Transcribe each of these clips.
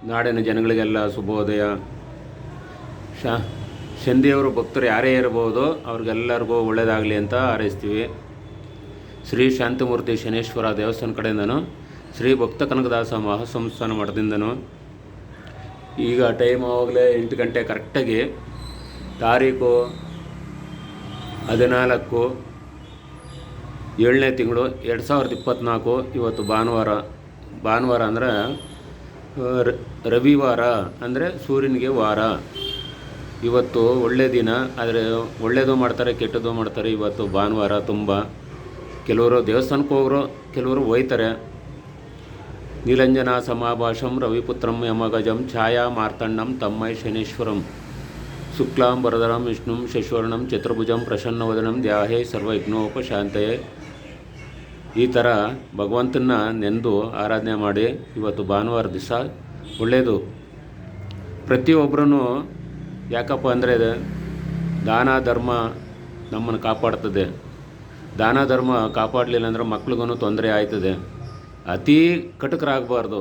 ನಾಡಿನ ಜನಗಳಿಗೆಲ್ಲ ಶುಭೋದಯ. ಶನಿದೇವರು ಭಕ್ತರು ಯಾರೇ ಇರಬಹುದು, ಅವ್ರಿಗೆಲ್ಲರಿಗೂ ಒಳ್ಳೆಯದಾಗಲಿ ಅಂತ ಹಾರೈಸ್ತೀವಿ. ಶ್ರೀ ಶಾಂತಮೂರ್ತಿ ಶನೇಶ್ವರ ದೇವಸ್ಥಾನ ಕಡೆಯಿಂದನು, ಶ್ರೀ ಭಕ್ತ ಕನಕದಾಸ ಮಹಾಸಂಸ್ಥಾನ ಮಠದಿಂದನು ಈಗ ಟೈಮ್ ಆವಾಗಲೇ 8 ಗಂಟೆ ಕರೆಕ್ಟಾಗಿ, ತಾರೀಕು 14 7ನೇ ತಿಂಗಳು 2024. ಇವತ್ತು ಭಾನುವಾರ ಅಂದರೆ ರವಿವಾರ, ಅಂದರೆ ಸೂರ್ಯನಿಗೆ ವಾರ. ಇವತ್ತು ಒಳ್ಳೆಯ ದಿನ, ಆದರೆ ಒಳ್ಳೆಯದು ಮಾಡ್ತಾರೆ ಕೆಟ್ಟದ್ದು ಮಾಡ್ತಾರೆ. ಇವತ್ತು ಭಾನುವಾರ ತುಂಬ ಕೆಲವರು ದೇವಸ್ಥಾನಕ್ಕೆ ಹೋಗರು, ಕೆಲವರು ಹೋಯ್ತಾರೆ. ನೀಲಂಜನ ಸಮಾಭಾಷಂ ರವಿಪುತ್ರಂ ಯಮಗಜಂ ಛಾಯಾ ಮಾರ್ತಣ್ಣಂ ತಮ್ಮೈ ಶನೇಶ್ವರಂ ಶುಕ್ಲಾಂ ವರದರಂ ವಿಷ್ಣುಂ ಶಶಿವರ್ಣಂ ಚತುರ್ಭುಜಂ ಪ್ರಸನ್ನವದನಂ ಧ್ಯಾಹೇ ಸರ್ವಯಜ್ಞೋಪಶಾಂತಯೇ. ಈ ಥರ ಭಗವಂತನ ನೆನೆದು ಆರಾಧನೆ ಮಾಡಿ ಇವತ್ತು ಭಾನುವಾರ ದಿವಸ ಒಳ್ಳೆಯದು. ಪ್ರತಿಯೊಬ್ಬರೂ ಯಾಕಪ್ಪ ಅಂದರೆ ದಾನ ಧರ್ಮ ನಮ್ಮನ್ನು ಕಾಪಾಡ್ತದೆ. ದಾನ ಧರ್ಮ ಕಾಪಾಡಲಿಲ್ಲ ಅಂದರೆ ಮಕ್ಳಿಗೂ ತೊಂದರೆ ಆಯ್ತದೆ. ಅತೀ ಕಟಕರಾಗಬಾರ್ದು.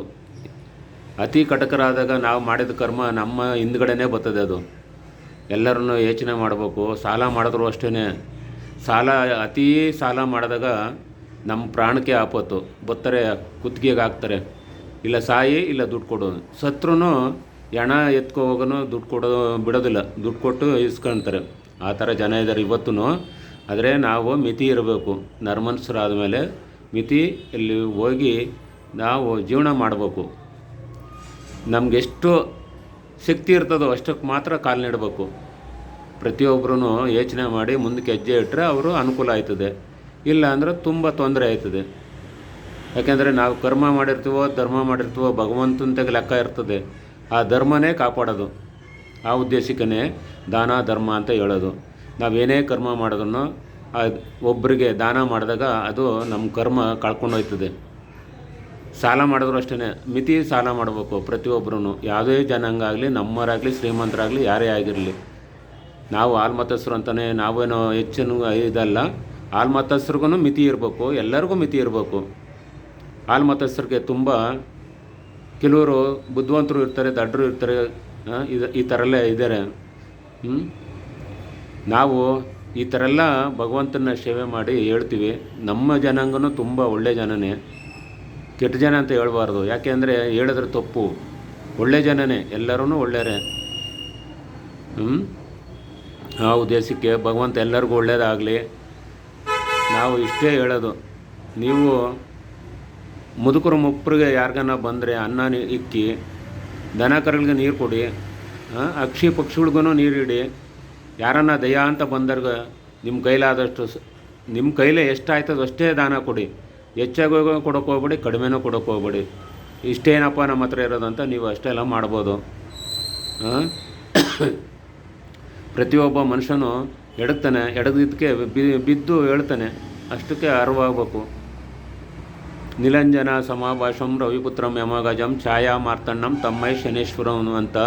ಅತಿ ಕಟಕರಾದಾಗ ನಾವು ಮಾಡಿದ ಕರ್ಮ ನಮ್ಮ ಹಿಂದ್ಗಡೆನೇ ಬರ್ತದೆ. ಅದು ಎಲ್ಲರನ್ನು ಯೋಚನೆ ಮಾಡಬೇಕು. ಸಾಲ ಮಾಡಿದ್ರು ಅಷ್ಟೇ, ಅತೀ ಸಾಲ ಮಾಡಿದಾಗ ನಮ್ಮ ಪ್ರಾಣಕ್ಕೆ ಆಪತ್ತು. ಬರ್ತಾರೆ ಕುತ್ತಿಗೆಗೆ ಹಾಕ್ತಾರೆ, ಇಲ್ಲ ಸಾಯಿ ಇಲ್ಲ ದುಡ್ಡು ಕೊಡೋದು. ಸತ್ರೂ ಹೆಣ ಎತ್ಕೊ ಹೋಗೋನು ದುಡ್ಡು ಕೊಡೋದು ಬಿಡೋದಿಲ್ಲ, ದುಡ್ಡು ಕೊಟ್ಟು ಇಸ್ಕೊಳ್ತಾರೆ. ಆ ಥರ ಜನ ಇದ್ದಾರೆ ಇವತ್ತೂ. ಆದರೆ ನಾವು ಮಿತಿ ಇರಬೇಕು. ನರಮನುಷ್ಯರಾದ ಮೇಲೆ ಮಿತಿಯಲ್ಲಿ ಹೋಗಿ ನಾವು ಜೀವನ ಮಾಡಬೇಕು. ನಮಗೆಷ್ಟು ಶಕ್ತಿ ಇರ್ತದೋ ಅಷ್ಟಕ್ಕೆ ಮಾತ್ರ ಕಾಲು ನೀಡಬೇಕು. ಪ್ರತಿಯೊಬ್ಬರೂ ಯೋಚನೆ ಮಾಡಿ ಮುಂದಕ್ಕೆ ಹೆಜ್ಜೆ ಇಟ್ಟರೆ ಅವರು ಅನುಕೂಲ ಆಯ್ತದೆ. ಇಲ್ಲ ಅಂದರೆ ತುಂಬ ತೊಂದರೆ ಆಯ್ತದೆ. ಯಾಕೆಂದರೆ ನಾವು ಕರ್ಮ ಮಾಡಿರ್ತೀವೋ ಧರ್ಮ ಮಾಡಿರ್ತೀವೋ ಭಗವಂತನ ಲೆಕ್ಕ ಇರ್ತದೆ. ಆ ಧರ್ಮನೇ ಕಾಪಾಡೋದು. ಆ ಉದ್ದೇಶಕ್ಕೇ ದಾನ ಧರ್ಮ ಅಂತ ಹೇಳೋದು. ನಾವೇನೇ ಕರ್ಮ ಮಾಡೋದನ್ನು ಒಬ್ಬರಿಗೆ ದಾನ ಮಾಡಿದಾಗ ಅದು ನಮ್ಮ ಕರ್ಮ ಕಳ್ಕೊಂಡು ಹೋಯ್ತದೆ. ಸಾಲ ಮಾಡಿದ್ರು ಅಷ್ಟೇ, ಮಿತಿ ಸಾಲ ಮಾಡಬೇಕು ಪ್ರತಿಯೊಬ್ಬರೂ. ಯಾವುದೇ ಜನಾಂಗ ಆಗಲಿ, ನಮ್ಮವರಾಗಲಿ, ಶ್ರೀಮಂತರಾಗಲಿ, ಯಾರೇ ಆಗಿರಲಿ. ನಾವು ಆಲ್ಮತಸ್ಥರು ಅಂತಲೇ ನಾವೇನೋ ಹೆಚ್ಚಿನ ಇದಲ್ಲ. ಆಲ್ಮತಸ್ಥರಿಗೂ ಮಿತಿ ಇರಬೇಕು, ಎಲ್ಲರಿಗೂ ಮಿತಿ ಇರಬೇಕು. ಆಲ್ಮತಸ್ಥರಿಗೆ ತುಂಬ ಕೆಲವರು ಬುದ್ಧಿವಂತರು ಇರ್ತಾರೆ, ದಡ್ಡರು ಇರ್ತಾರೆ. ಈ ಥರ ಎಲ್ಲ ಇದ್ದಾರೆ. ನಾವು ಈ ಥರ ಎಲ್ಲ ಭಗವಂತನ ಸೇವೆ ಮಾಡಿ ಹೇಳ್ತೀವಿ. ನಮ್ಮ ಜನಾಂಗನೂ ತುಂಬ ಒಳ್ಳೆಯ ಜನನೇ, ಕೆಟ್ಟ ಜನ ಅಂತ ಹೇಳ್ಬಾರ್ದು. ಯಾಕೆ ಅಂದರೆ ಹೇಳಿದ್ರೆ ತಪ್ಪು. ಒಳ್ಳೆಯ ಜನನೇ, ಎಲ್ಲರೂ ಒಳ್ಳೆಯರೇ. ಆ ಉದ್ದೇಶಕ್ಕೆ ಭಗವಂತ ಎಲ್ಲರಿಗೂ ಒಳ್ಳೆಯದಾಗಲಿ. ನಾವು ಇಷ್ಟೇ ಹೇಳೋದು, ನೀವು ಮುದುಕರು ಮುಪ್ಪರಿಗೆ ಯಾರಿಗಾನ ಬಂದರೆ ಅನ್ನ ಇಕ್ಕಿ, ದನ ಕರುಗಳಿಗೆ ನೀರು ಕೊಡಿ, ಅಕ್ಷಿ ಪಕ್ಷಿಗಳಿಗೂ ನೀರಿಡಿ. ಯಾರನ್ನ ದಯಾ ಅಂತ ಬಂದರ್ಗ ನಿಮ್ಮ ಕೈಲಾದಷ್ಟು, ನಿಮ್ಮ ಕೈಲೇ ಎಷ್ಟಾಯ್ತದೋ ಅಷ್ಟೇ ದಾನ ಕೊಡಿ. ಹೆಚ್ಚಾಗಿ ಕೊಡೋಕೆ ಹೋಗ್ಬೇಡಿ, ಕಡಿಮೆನೂ ಕೊಡೋಕೆ ಹೋಗ್ಬೇಡಿ. ಇಷ್ಟೇನಪ್ಪ ನಮ್ಮ ಹತ್ರ ಇರೋದಂತ ನೀವು ಅಷ್ಟೆಲ್ಲ ಮಾಡ್ಬೋದು. ಪ್ರತಿಯೊಬ್ಬ ಮನುಷ್ಯನು ಎಡಗ್ತಾನೆ, ಎಡಗಿದ್ದಕ್ಕೆ ಬಿದ್ದು ಹೇಳ್ತಾನೆ, ಅಷ್ಟಕ್ಕೆ ಅರಿವಾಗಬೇಕು. ನಿಲಂಜನ ಸಮಾಭಾಷಂ ರವಿಪುತ್ರಂ ಯಮಗಜಂ ಛಾಯಾ ಮಾರ್ತಣ್ಣಂ ತಮ್ಮೈ ಶನೇಶ್ವರಂ ಅಂತ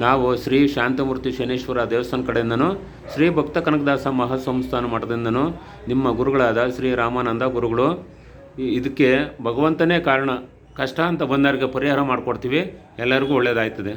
ನಾವು ಶ್ರೀ ಶಾಂತಮೂರ್ತಿ ಶನೇಶ್ವರ ದೇವಸ್ಥಾನ ಕಡೆಯಿಂದನೂ, ಶ್ರೀ ಭಕ್ತ ಕನಕದಾಸ ಮಹಾಸಂಸ್ಥಾನ ಮಠದಿಂದನೂ, ನಿಮ್ಮ ಗುರುಗಳಾದ ಶ್ರೀ ರಾಮಾನಂದ ಗುರುಗಳು ಇದಕ್ಕೆ ಭಗವಂತನೇ ಕಾರಣ. ಕಷ್ಟ ಅಂತ ಬಂದವರಿಗೆ ಪರಿಹಾರ ಮಾಡಿಕೊಡ್ತೀವಿ. ಎಲ್ಲರಿಗೂ ಒಳ್ಳೆಯದಾಯ್ತದೆ.